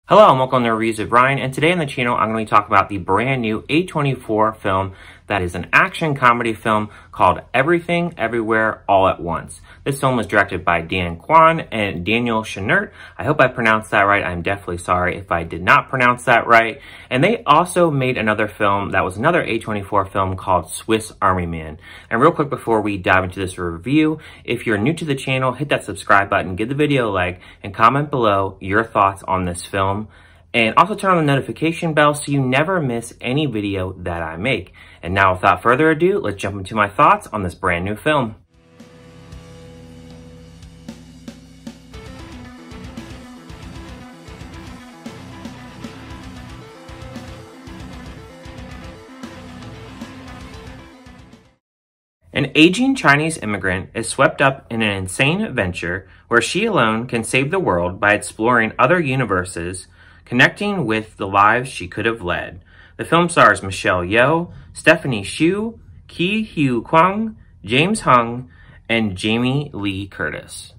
Hello and welcome to Reviews with Ryan, and today on the channel I'm going to be talking about the brand new A24 film that is an action comedy film called Everything, Everywhere, All at Once. This film was directed by Dan Kwan and Daniel Schnert. I hope I pronounced that right. I'm definitely sorry if I did not pronounce that right. And they also made another film that was another A24 film called Swiss Army Man. And real quick before we dive into this review, if you're new to the channel, hit that subscribe button, give the video a like, and comment below your thoughts on this film. And also turn on the notification bell so you never miss any video that I make. And now without further ado, let's jump into my thoughts on this brand new film. An aging Chinese immigrant is swept up in an insane adventure where she alone can save the world by exploring other universes, connecting with the lives she could have led. The film stars Michelle Yeoh, Stephanie Hsu, Ki Hu Kwang, James Hung, and Jamie Lee Curtis.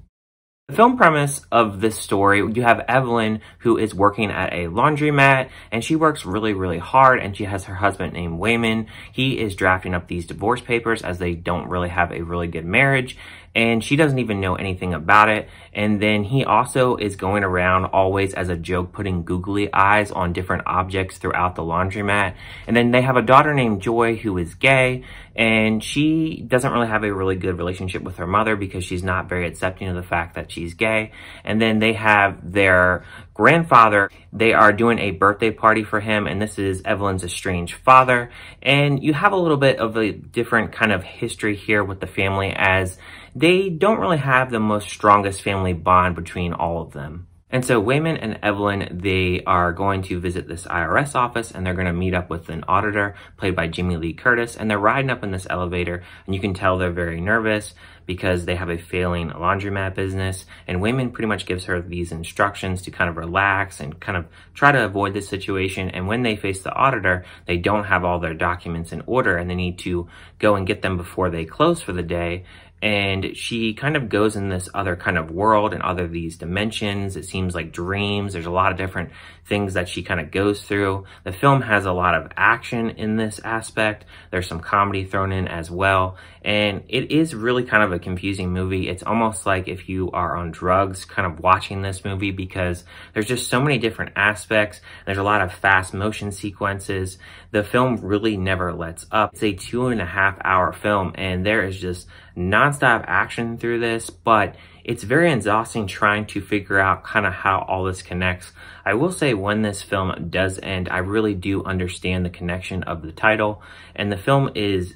The film premise of this story, you have Evelyn, who is working at a laundromat, and she works really hard, and she has her husband named Wayman. He is drafting up these divorce papers as they don't really have a really good marriage, and she doesn't even know anything about it. And then he also is going around always as a joke putting googly eyes on different objects throughout the laundromat. And then they have a daughter named Joy who is gay, and she doesn't really have a really good relationship with her mother because she's not very accepting of the fact that she's gay. And then they have their grandfather. They are doing a birthday party for him, and this is Evelyn's estranged father. And you have a little bit of a different kind of history here with the family, as they don't really have the most strongest family bond between all of them. And so Wayman and Evelyn, they are going to visit this IRS office, and they're going to meet up with an auditor played by Jamie Lee Curtis, and they're riding up in this elevator, and you can tell they're very nervous because they have a failing laundromat business. And Wayman pretty much gives her these instructions to kind of relax and kind of try to avoid this situation. And when they face the auditor, they don't have all their documents in order, and they need to go and get them before they close for the day. And she kind of goes in this other kind of world and other these dimensions. It seems like dreams. There's a lot of different things that she kind of goes through. The film has a lot of action in this aspect. There's some comedy thrown in as well. And it is really kind of a confusing movie. It's almost like if you are on drugs kind of watching this movie, because there's just so many different aspects. There's a lot of fast motion sequences. The film really never lets up. It's a 2.5 hour film, and there is just nonstop action through this, but it's very exhausting trying to figure out kind of how all this connects. I will say when this film does end, I really do understand the connection of the title, and the film is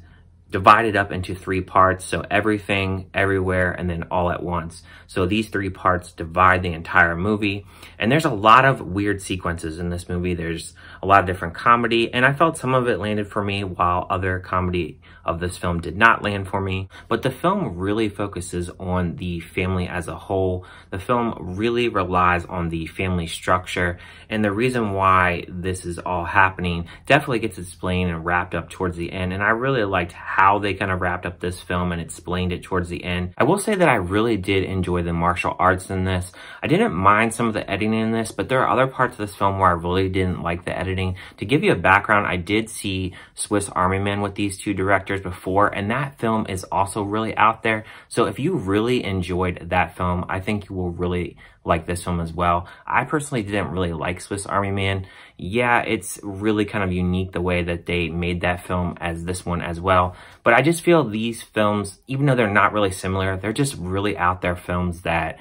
divided up into 3 parts. So Everything, Everywhere, and then All at Once. So these 3 parts divide the entire movie. And there's a lot of weird sequences in this movie. There's a lot of different comedy, and I felt some of it landed for me while other comedy of this film did not land for me. But the film really focuses on the family as a whole. The film really relies on the family structure, and the reason why this is all happening definitely gets explained and wrapped up towards the end. And I really liked how they kind of wrapped up this film and explained it towards the end. I will say that I really did enjoy the martial arts in this. I didn't mind some of the editing in this, but there are other parts of this film where I really didn't like the editing. To give you a background, I did see Swiss Army Man with these 2 directors before, and that film is also really out there. So if you really enjoyed that film, I think you will really like this film as well. I personally didn't really like Swiss Army Man. Yeah, it's really kind of unique the way that they made that film as this one as well. But I just feel these films, even though they're not really similar, they're just really out there films that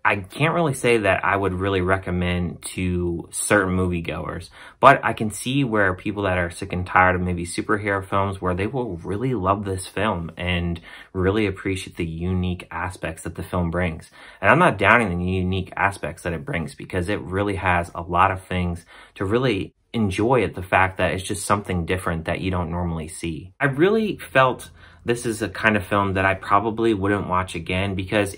I can't really say that I would really recommend to certain moviegoers, but I can see where people that are sick and tired of maybe superhero films, where they will really love this film and really appreciate the unique aspects that the film brings. And I'm not downing the unique aspects that it brings, because it really has a lot of things to really enjoy it, the fact that it's just something different that you don't normally see. I really felt this is a kind of film that I probably wouldn't watch again, because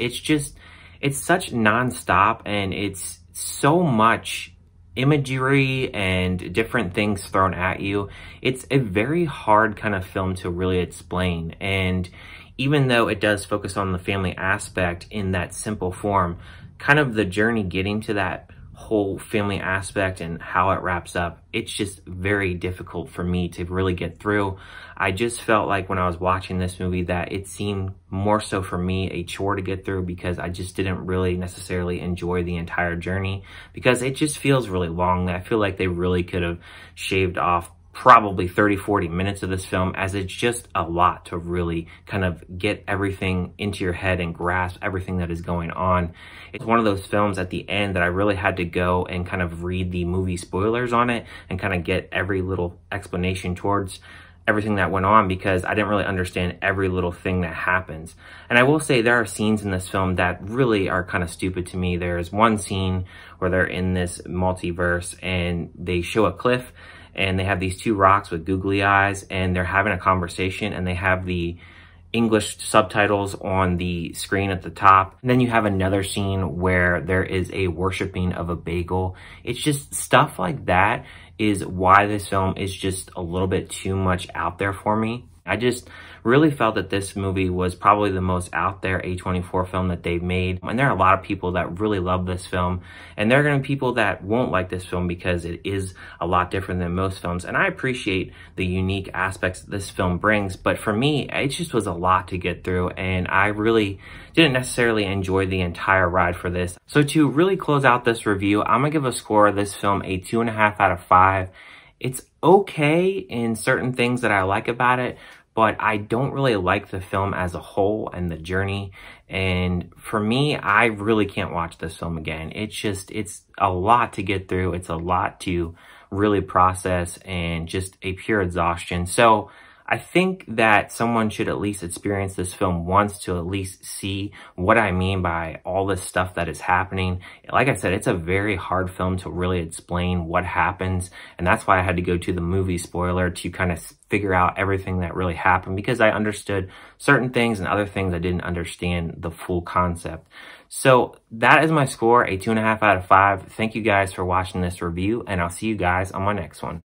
it's such nonstop, and it's so much imagery and different things thrown at you. It's a very hard kind of film to really explain. And even though it does focus on the family aspect in that simple form, kind of the journey getting to that whole family aspect and how it wraps up, it's just very difficult for me to really get through. I just felt like when I was watching this movie that it seemed more so for me a chore to get through, because I just didn't really necessarily enjoy the entire journey, because it just feels really long. I feel like they really could have shaved off probably 30-40 minutes of this film, as it's just a lot to really kind of get everything into your head and grasp everything that is going on. It's one of those films at the end that I really had to go and kind of read the movie spoilers on it and kind of get every little explanation towards everything that went on, because I didn't really understand every little thing that happens. And I will say there are scenes in this film that really are kind of stupid to me. There's one scene where they're in this multiverse and they show a cliff, and they have these two rocks with googly eyes, and they're having a conversation, and they have the English subtitles on the screen at the top. And then you have another scene where there is a worshiping of a bagel. It's just stuff like that is why this film is just a little bit too much out there for me. I just really felt that this movie was probably the most out there A24 film that they've made. And there are a lot of people that really love this film, and there are going to be people that won't like this film because it is a lot different than most films. And I appreciate the unique aspects that this film brings, but for me, it just was a lot to get through, and I really didn't necessarily enjoy the entire ride for this. So to really close out this review, I'm gonna give a score of this film a 2.5 out of 5. It's okay in certain things that I like about it, but I don't really like the film as a whole and the journey. And for me, I really can't watch this film again. It's a lot to get through. It's a lot to really process, and just a pure exhaustion. So I think that someone should at least experience this film once to at least see what I mean by all this stuff that is happening. Like I said, it's a very hard film to really explain what happens, and that's why I had to go to the movie spoiler to kind of figure out everything that really happened, because I understood certain things and other things I didn't understand the full concept. So that is my score, a 2.5 out of 5. Thank you guys for watching this review, and I'll see you guys on my next one.